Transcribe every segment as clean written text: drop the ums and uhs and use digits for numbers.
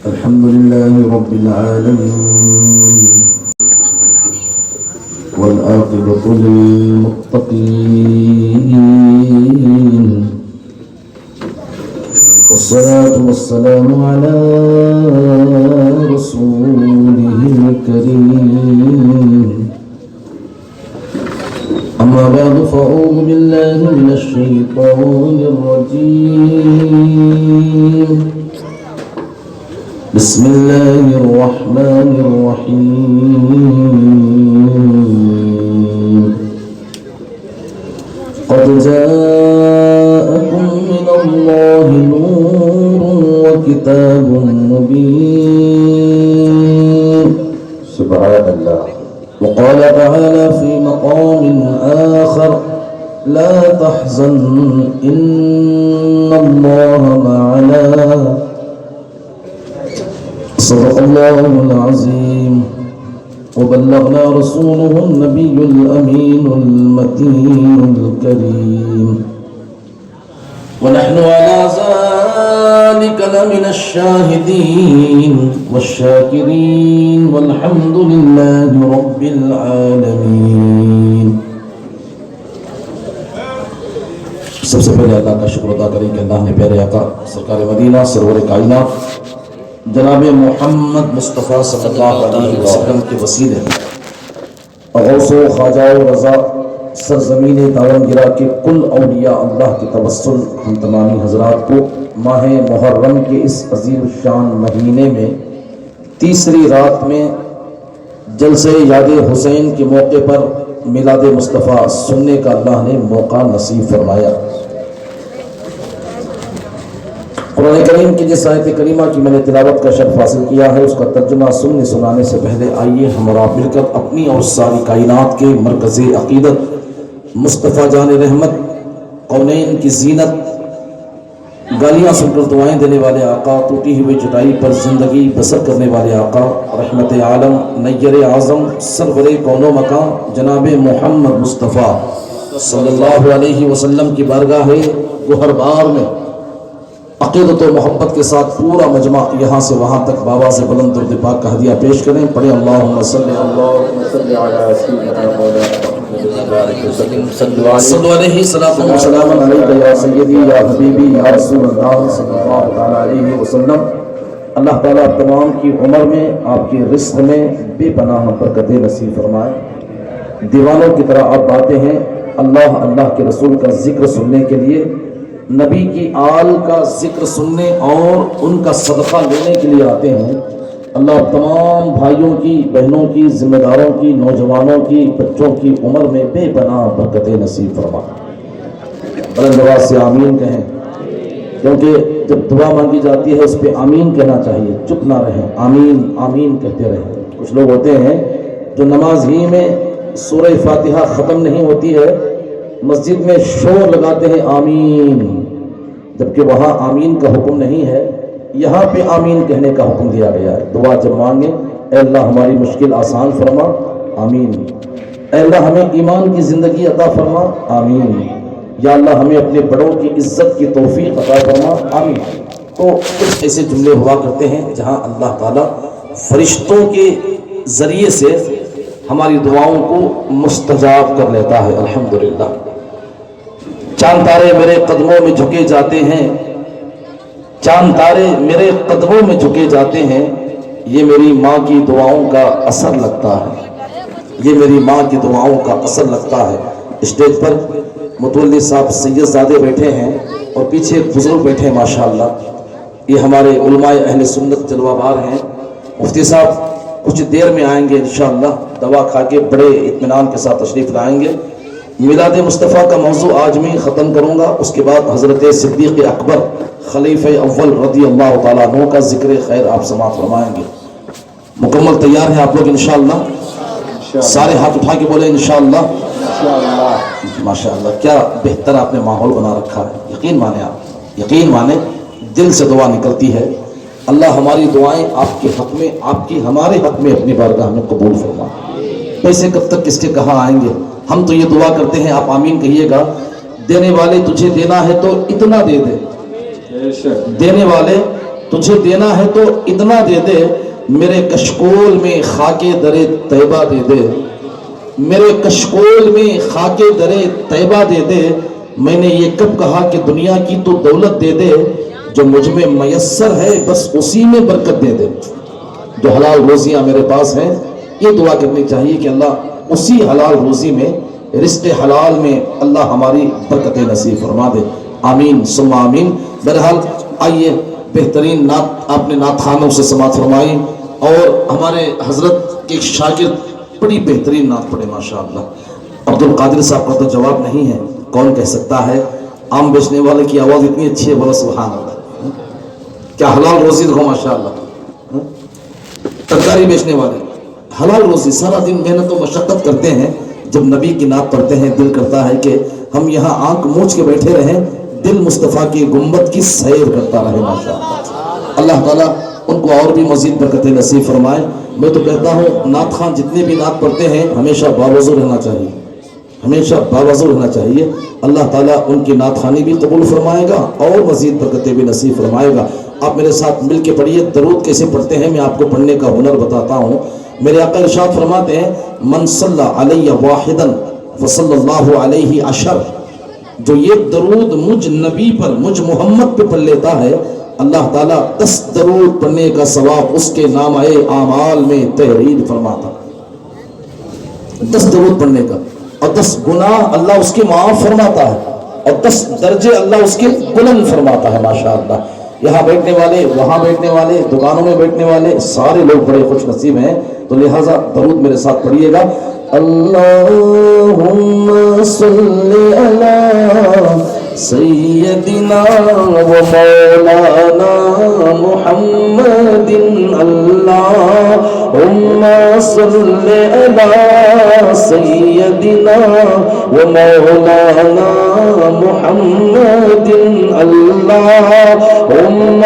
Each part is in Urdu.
الحمد لله رب العالمين والعاقبة للمتقين والصلاة والسلام على رسوله الكريم أما بعد فأعوذ بالله من الشيطان الرجيم بسم الله الرحمن الرحيم قد جاءكم من الله نور وكتاب مبين سبحان الله. وقال تعالى في مقام آخر لا تحزن إن الله معنا صدق الله العظيم وبلغنا رسوله النبي الأمين المتين الكريم ونحن على ذلك لمن الشاهدين والشاكرين والحمد لله رب العالمين. سب سے پہلے اللہ کا شکر ادا کریں کہ اللہ نے پیارے آقا سرکار مدینہ سرور کائنات جناب محمد مصطفیٰ صلی اللہ علیہ وسلم کے وسیلے غوث و خواجہ و رضا سرزمین دامن گرا کے کل اولیاء اللہ کے توسل ہم تمامی حضرات کو ماہ محرم کے اس عظیم الشان مہینے میں تیسری رات میں جلسے یاد حسین کے موقع پر میلاد مصطفیٰ سننے کا اللہ نے موقع نصیب فرمایا. قرآن کریم کی جس آیت کریمہ کی میں نے تلاوت کا شرف حاصل کیا ہے اس کا ترجمہ سننے سنانے سے پہلے آئیے ہم اور آپ مل کر اپنی اور ساری کائنات کے مرکز عقیدت مصطفیٰ جان رحمت کونین کی زینت گالیاں سن کر دعائیں دینے والے آقا ٹوٹی ہوئی چٹائی پر زندگی بسر کرنے والے آقا رحمت عالم نیر اعظم سرور کون و مکان جناب محمد مصطفیٰ صلی اللہ علیہ وسلم کی بارگاہ گوہر بار میں عقیدت و محبت کے ساتھ پورا مجمع یہاں سے وہاں تک بابا سے بلند درود پاک کا ہدیہ پیش کریں. پڑھیں اللہم صلی علی سیدنا محمد صلی علیہ وسلم علیک یا سیدی یا حبیبی یا رسول اللہ صلی اللہ علیہ وسلم. اللہ تعالیٰ تمام کی عمر میں آپ کے رزق میں بے پناہ برکتیں نصیب فرمائے. دیوانوں کی طرح آپ باتیں ہیں اللہ اللہ کے رسول کا ذکر سننے کے لیے نبی کی آل کا ذکر سننے اور ان کا صدقہ لینے کے لیے آتے ہیں. اللہ تمام بھائیوں کی بہنوں کی ذمہ داروں کی نوجوانوں کی بچوں کی عمر میں بے پناہ برکتیں نصیب فرما. بلند آواز سے آمین کہیں کیونکہ جب دعا مانگی جاتی ہے اس پہ آمین کہنا چاہیے, چپ نہ رہیں, آمین آمین کہتے رہیں. کچھ لوگ ہوتے ہیں جو نماز ہی میں سورہ فاتحہ ختم نہیں ہوتی ہے مسجد میں شور لگاتے ہیں آمین, جبکہ وہاں آمین کا حکم نہیں ہے, یہاں پہ آمین کہنے کا حکم دیا گیا ہے. دعا جب مانگیں اے اللہ ہماری مشکل آسان فرما آمین, اے اللہ ہمیں ایمان کی زندگی عطا فرما آمین, یا اللہ ہمیں اپنے بڑوں کی عزت کی توفیق عطا فرما آمین. تو کچھ ایسے جملے ہوا کرتے ہیں جہاں اللہ تعالیٰ فرشتوں کے ذریعے سے ہماری دعاؤں کو مستجاب کر لیتا ہے. الحمدللہ. چاند تارے میرے قدموں میں جھکے جاتے ہیں, چاند تارے میرے قدموں میں جھکے جاتے ہیں, یہ میری ماں کی دعاؤں کا اثر لگتا ہے, یہ میری ماں کی دعاؤں کا اثر لگتا ہے. اسٹیج پر متولی صاحب سید زادے بیٹھے ہیں اور پیچھے ایک بزرگ بیٹھے ہیں ماشاءاللہ. یہ ہمارے علماء اہل سنت جلوہ بار ہیں. مفتی صاحب کچھ دیر میں آئیں گے انشاءاللہ, دوا کھا کے بڑے اطمینان کے ساتھ تشریف لائیں گے. میلاد مصطفیٰ کا موضوع آج میں ختم کروں گا, اس کے بعد حضرت صدیق اکبر خلیفہ اول رضی اللہ تعالیٰ عنہ کا ذکر خیر آپ سماعت فرمائیں گے. مکمل تیار ہیں آپ لوگ انشاءاللہ؟ سارے ہاتھ اٹھا کے بولے انشاءاللہ. ماشاءاللہ کیا بہتر آپ نے ماحول بنا رکھا ہے. یقین مانیں, آپ یقین مانیں دل سے دعا نکلتی ہے. اللہ ہماری دعائیں آپ کے حق میں, آپ کی ہمارے حق میں اپنی بارگاہ میں قبول فرما. پیسے کب تک کس کے کہاں آئیں گے, ہم تو یہ دعا کرتے ہیں, آپ آمین کہیے گا. دینے والے تجھے دینا ہے تو اتنا دے دے, دینے والے تجھے دینا ہے تو اتنا دے دے، میرے کشکول میں خاک در طیبہ دے دے، میرے کشکول میں خاک در طیبہ دے دے۔ میں نے یہ کب کہا کہ دنیا کی تو دولت دے دے، جو مجھ میں میسر ہے بس اسی میں برکت دے دے۔ جو حلال روزیاں میرے پاس ہیں، یہ دعا کرنی چاہیے کہ اللہ اسی حلال روزی میں، رزق حلال میں اللہ ہماری برکت نصیب فرما دے۔ آمین ثم آمین۔ بہرحال آئیے، بہترین نعت آپ نے نعت خانوں سے سماعت فرمائی، اور ہمارے حضرت کے شاگرد بڑی بہترین نعت پڑھے ماشاءاللہ۔ عبد القادر صاحب کا تو جواب نہیں ہے، کون کہہ سکتا ہے؟ آم بیچنے والے کی آواز اتنی اچھی ہے، بولو سبحان اللہ۔ کیا حلال روزی دیکھو ماشاءاللہ۔ ترکاری بیچنے والے حلال روزی، سارا دن محنت و مشقت کرتے ہیں، جب نبی کی نعت پڑھتے ہیں دل کرتا ہے کہ ہم یہاں آنکھ موچ کے بیٹھے رہیں، دل مصطفیٰ کی گنبد کی سیر کرتا رہے ماشاءاللہ۔ اللہ تعالیٰ ان کو اور بھی مزید برکت نصیب فرمائے۔ میں تو کہتا ہوں نعت خان جتنے بھی نعت پڑھتے ہیں ہمیشہ باوضو رہنا چاہیے، ہمیشہ باوضو رہنا چاہیے۔ اللہ تعالیٰ ان کی نعت خوانی بھی قبول فرمائے گا اور مزید برکتیں بھی نصیب فرمائے گا۔ آپ میرے ساتھ مل کے پڑھیے، درود کیسے پڑھتے ہیں میں آپ کو پڑھنے کا ہنر بتاتا ہوں۔ میرے آقا ارشاد فرماتے ہیں من صلی علی واحدا فصلی اللہ علیہ عشر، جو یہ درود مجھ نبی پر، مجھ محمد پہ پڑھ لیتا ہے، اللہ تعالیٰ 10 درود پڑھنے کا ثواب اس کے نامہ اعمال میں تحریر فرماتا۔ 10 درود پڑھنے کا، اور 10 گناہ اللہ اس کے معاف فرماتا ہے، اور 10 درجے اللہ اس کے بلند فرماتا ہے ماشاءاللہ۔ یہاں بیٹھنے والے، وہاں بیٹھنے والے، دکانوں میں بیٹھنے والے سارے لوگ بڑے خوش نصیب ہیں، تو لہٰذا درود میرے ساتھ پڑھیے گا۔ اللہم صلی علی سیدنا و مولانا محمد، اللہم صلی علی سیدنا و مولانا محمد، اللہم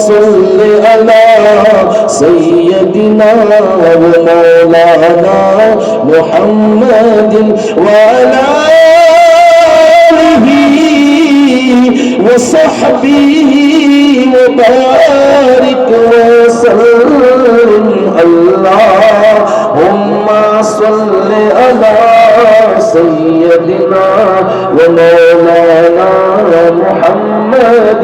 صلی علی سیدنا و مولانا محمد وعلی آلہ وصحبہ وبارک وسلم، اللہم صلی علی سیدنا و مولانا محمد۔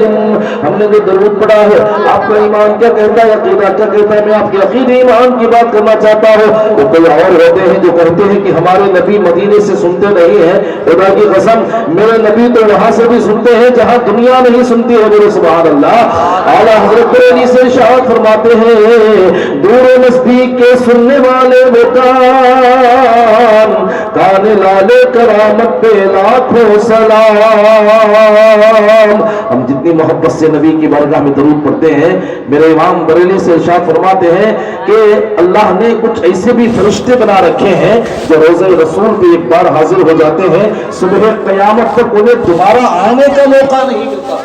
ہم نے جو درود پڑھا ہے، آپ کا ایمان کیا کہتا ہے، عقیدہ کیا کہتا ہے؟ میں آپ کے عقیدے ایمان کی بات کرنا چاہتا ہوں۔ تو کوئی اور ہوتے ہیں جو کہتے ہیں کہ ہمارے نبی مدینے سے سنتے نہیں ہیں، خدا کی قسم میرے نبی تو وہاں سے بھی سنتے ہیں جہاں دنیا نہیں سنتی ہے، بولے سبحان اللہ۔ اعلیٰ حضرت بریلوی سے ارشاد فرماتے ہیں دور و نزدیک کے سننے والے وہ کان لالے کرامت پہ لاکھوں سلام۔ ہم جتنی محبت سے نبی کی بارگاہ میں درود پڑھتے ہیں، میرے امام بریلوی سے ارشاد فرماتے ہیں کہ اللہ نے کچھ ایسے بھی فرشتے بنا رکھے ہیں جو روزہ رسول پہ ایک بار حاضر ہو جاتے ہیں، صبح قیامت تک انہیں دوبارہ آنے کا موقع نہیں ملتا،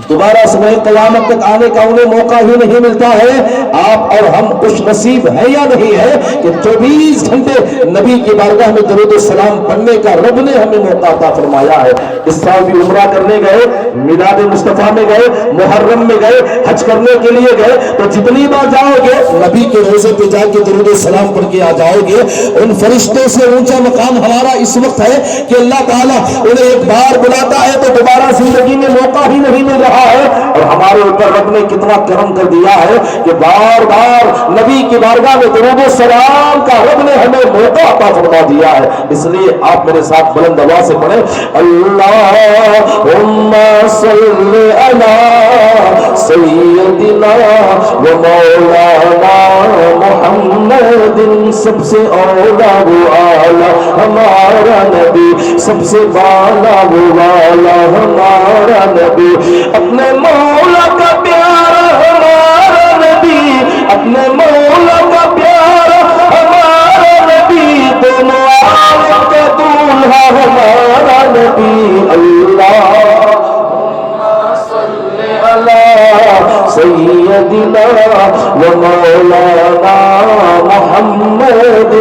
دوبارہ صبح قیامت تک آنے کا انہیں موقع ہی نہیں ملتا ہے۔ آپ اور ہم خوش نصیب ہے یا نہیں ہے کہ 24 گھنٹے نبی کی بارگاہ میں درود و سلام پڑھنے کا رب نے ہمیں موقع عطا فرمایا ہے۔ اس سال بھی عمرہ کرنے گئے، میلاد مصطفیٰ میں گئے، محرم میں گئے، حج کرنے کے لیے گئے، تو جتنی بار جاؤ گے نبی کے روزے پہ جا کے درود و سلام پڑھ کے آ جاؤ گے۔ ان فرشتوں سے اونچا مقام ہمارا اس وقت ہے کہ اللہ تعالیٰ انہیں ایک بار بلاتا ہے تو دوبارہ زندگی میں موقع ہی نہیں مل رہا ہے، اور ہمارے اوپر رب نے کتنا کرم کر دیا ہے کہ بار بار نبی کی بارگاہ میں درود و سلام کا رب نے ہمیں موقع عطا فرما دیا ہے۔ اس لیے آپ میرے ساتھ بلند آواز سے پڑھیں اللہم صلی علی سیدنا و مولانا محمد، سب سے اولا وہ اعلیٰ ہمارا نبی، سب سے بالا وہ والا ہمارا نبی، اپنے مولا کا پیارا ہمارا نبی، اپنے مولا کا پیارا ہمارا نبی، دونوں عالم کا دولہا ہمارا نبی، اللہ سیدنا و مولانا محمد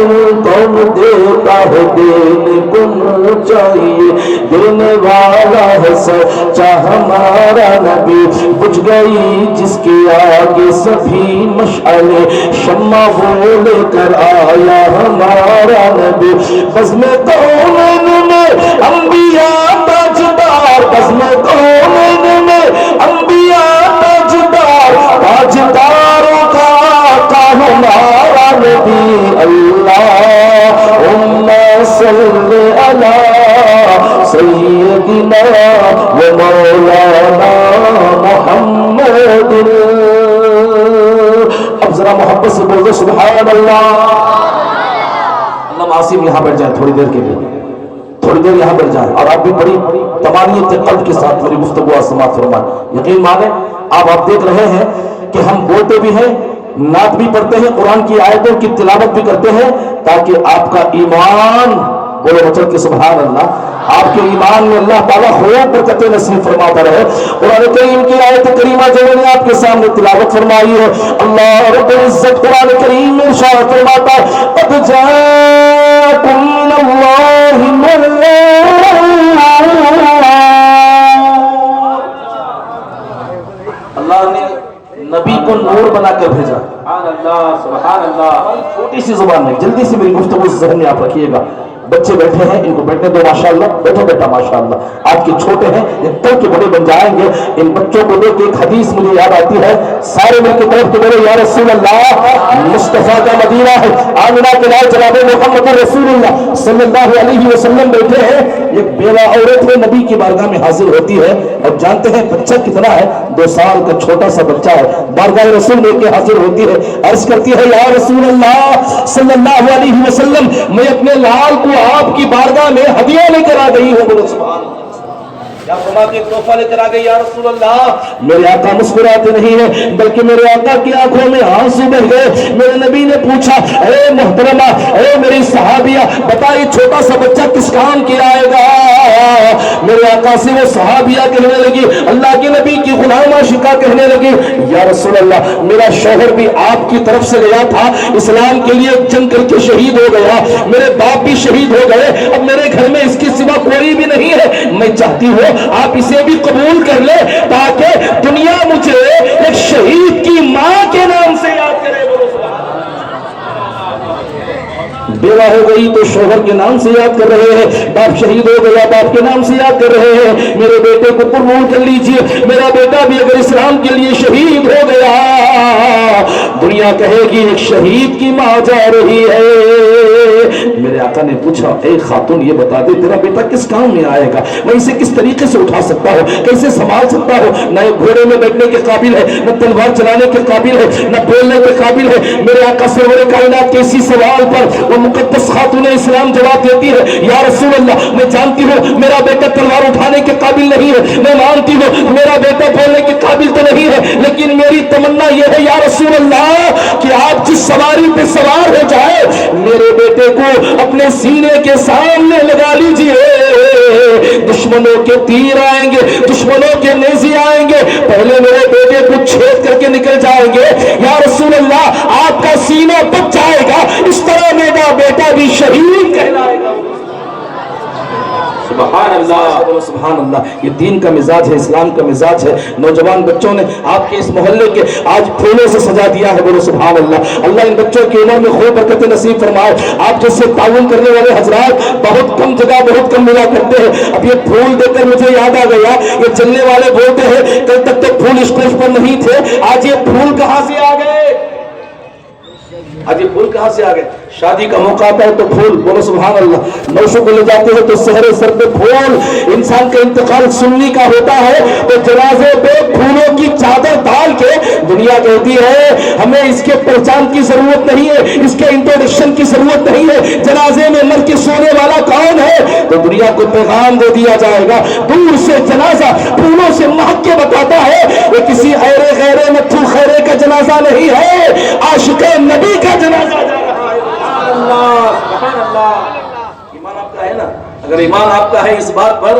کون دیتا ہے دینے کو چاہیے دینے والا ہے سچا ہمارا نبی بجھ گئی جس کے آگے سبھی مشعلیں شمع وہ لے کر آیا ہمارا نبی بزم کونین میں انبیاء تاجدار بزم کونین میں انبیاء تاجدار تاجداروں کا ہمارا نبی اللہم صلی علی سیدنا و مولانا محمد اب ذرا محبت سے بول دو سبحان اللہ اللہ عاصم یہاں بیٹھ جائیں تھوڑی دیر کے لیے تھوڑی دیر یہاں بیٹھ جائیں اور آپ بھی بڑی تمانیت قلب کے ساتھ میری گفتگو سماعت فرمائیں یقین مانیں آپ دیکھ رہے ہیں کہ ہم بولتے بھی ہیں نعت بھی پڑھتے ہیں قرآن کی آیتوں کی تلاوت بھی کرتے ہیں تاکہ آپ کا ایمان بولے بچل کے سبحان اللہ آپ کے ایمان میں اللہ تعالیٰ خوب برکت نصیب فرماتا رہے قرآن کریم کی آیت کریمہ جو میں نے آپ کے سامنے تلاوت فرمائی ہے اللہ رب العزت قرآن کریم میں ارشاد فرماتا ہے قد جاءکم من اللہ اللہ نے نبی کو نور بنا کر بھیجا سبحان اللہ چھوٹی سی زبان میں جلدی سے میری گفتگو ذہن میں آپ رکھیے گا بچے بیٹھے ہیں ان کو بیٹھنے دو ماشاءاللہ بیٹھو بیٹا ماشاءاللہ آج کے چھوٹے ہیں یہ کل کے بڑے بن جائیں گے ان بچوں کو دیکھ ایک حدیث مجھے یاد آتی ہے سارے مل کے طرف کے بولے یا رسول اللہ مصطفیٰ کا مدینہ ہے آمنہ کے لائے جناب محمد رسول اللہ صلی اللہ علیہ وسلم بیٹھے ہیں ایک بیوہ عورت میں نبی کی بارگاہ میں حاضر ہوتی ہے اور جانتے ہیں بچہ کتنا ہے 2 سال کا چھوٹا سا بچہ ہے بارگاہ رسول لے کے حاضر ہوتی ہے عرض کرتی ہے یا رسول اللہ صلی اللہ علیہ وسلم میں اپنے لال کو آپ کی بارگاہ میں ہدیہ لے کر آ گئی ہوں بولو سبحان اللہ یا فرماتے ایک تحفہ لے کر آ گئی یا رسول اللہ میرے آقا مسکراتے نہیں ہیں بلکہ میرے آقا کی آنکھوں میں آنسو بہ گئے میرے نبی نے پوچھا اے محترمہ اے میری صحابیہ بتا یہ چھوٹا سا بچہ کس کام کے آئے گا میرے آقا سے وہ صحابیہ کہنے لگی اللہ کے نبی کی غلامہ شکا کہنے لگی یا رسول اللہ میرا شوہر بھی آپ کی طرف سے گیا تھا اسلام کے لیے جنگ کر کے شہید ہو گیا میرے باپ بھی شہید ہو گئے اب میرے گھر میں اس کے سوا کوئی بھی نہیں ہے میں چاہتی ہوں آپ اسے بھی قبول کر لے تاکہ دنیا مجھے ایک شہید کی ماں کے نام سے یاد کرے بیوہ ہو گئی تو شوہر کے نام سے یاد کر رہے ہیں باپ شہید ہو گیا باپ کے نام سے یاد کر رہے ہیں میرے بیٹے کو قبول کر لیجئے میرا بیٹا بھی اگر اسلام کے لیے شہید ہو گیا دنیا کہے گی ایک شہید کی ماں جا رہی ہے میرے آقا نے پوچھا اے خاتون یہ بتا دے تیرا بیٹا کس کام میں آئے گا میں اسے کس طریقے سے اٹھا سکتا ہوں کیسے سنبھال سکتا ہوں نہ گھوڑے میں بیٹھنے کے قابل ہے نہ تلوار چلانے کے قابل ہے نہ بولنے کے قابل ہے میرے آقا سرور کائنات کے اسی سوال پر وہ مقدس خاتون اسلام جواب دیتی ہے یا رسول اللہ میں جانتی ہوں میرا بیٹا تلوار اٹھانے کے قابل نہیں ہے میں مانتی ہوں میرا بیٹا بولنے کے قابل تو نہیں ہے لیکن میری تمنا یہ ہے یا رسول اللہ کہ آپ جس سواری پہ سوار ہو جائے میرے بیٹے کو اپنے سینے کے سامنے لگا لیجئے دشمنوں کے تیر آئیں گے دشمنوں کے نیزے آئیں گے پہلے میرے بیٹے کو چھید کر کے نکل جائیں گے یا رسول اللہ آپ کا سینہ بچ جائے گا اس طرح میرا بیٹا بھی شہید کہلائے گا سبحان اللہ سبحان اللہ یہ دین کا مزاج ہے اسلام کا مزاج ہے نوجوان بچوں نے آپ کے اس محلے کے آج پھولوں سے سجا دیا ہے بولو سبحان اللہ اللہ ان بچوں کی عمر میں خوب برکت نصیب فرمائے آپ جیسے تعاون کرنے والے حضرات بہت کم جگہ بہت کم ملا کرتے ہیں اب یہ پھول دیکھ کر مجھے یاد آ گیا یہ چلنے والے بولتے ہیں کل تک تو پھول اسٹیج پر نہیں تھے آج یہ پھول کہاں سے آ گئے آج یہ پھول کہاں سے آ گئے شادی کا موقع آتا ہے تو پھول بولو سبحان اللہ نوشوں کو لے جاتے ہیں تو سہرے سر پہ پھول انسان کا انتقال سننے کا ہوتا ہے تو جنازے پہ پھولوں کی چادر ڈال کے دنیا کہتی ہے ہمیں اس کے پہچان کی ضرورت نہیں ہے اس کے انٹروڈکشن کی ضرورت نہیں ہے جنازے میں مر کے سونے والا کون ہے تو دنیا کو پیغام دے دیا جائے گا دور سے جنازہ پھولوں سے مہک کے بتاتا ہے وہ کسی ایرے غیرے متھو خیرے کا جنازہ نہیں ہے عاشق نبی کا جنازہ جا رہا ہے سبحان اللہ ایمان آپ کا ہے نا اگر ایمان آپ کا ہے اس بات پر